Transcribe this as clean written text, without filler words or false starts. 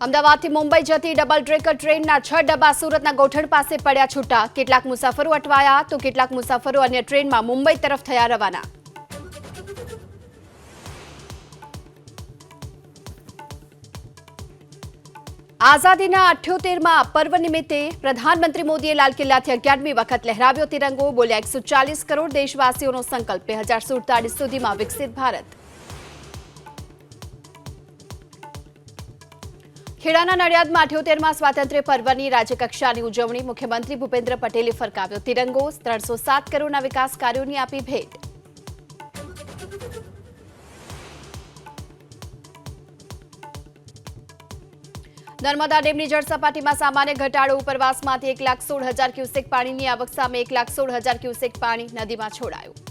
અમદાવાદથી મુંબઈ જતી double decker ટ્રેનના 6 ડબ્બા સુરતના ગોઠણ પાસે પડ્યા છૂટા. કેટલાક મુસાફરો અટવાયા તો કેટલાક મુસાફરો અન્ય ટ્રેનમાં મુંબઈ તરફ થયા રવાના. આઝાદીના 78મા પર્વ નિમિત્તે પ્રધાનમંત્રી મોદીએ લાલ કિલ્લાથી 11મી વખત લહેરાવ્યો તિરંગો. બોલ્યા 140 કરોડ દેશવાસીઓનો સંકલ્પ 2047 સુધીમાં વિકસિત ભારત. ખેડાના નડિયાદમાં 78મા સ્વાતંત્ર્ય પર્વની રાજ્યકક્ષાની ઉજવણી. મુખ્યમંત્રી ભૂપેન્દ્ર પટેલે ફરકાવ્યો તિરંગો. 307 કરોડના વિકાસ કાર્યોની આપી ભેટ. નર્મદા ડેમની જળસપાટીમાં સામાન્ય ઘટાડો. ઉપરવાસમાંથી 1,16,000 ક્યુસેક પાણીની આવક સામે 1,16,000 ક્યુસેક પાણી નદીમાં છોડાયું.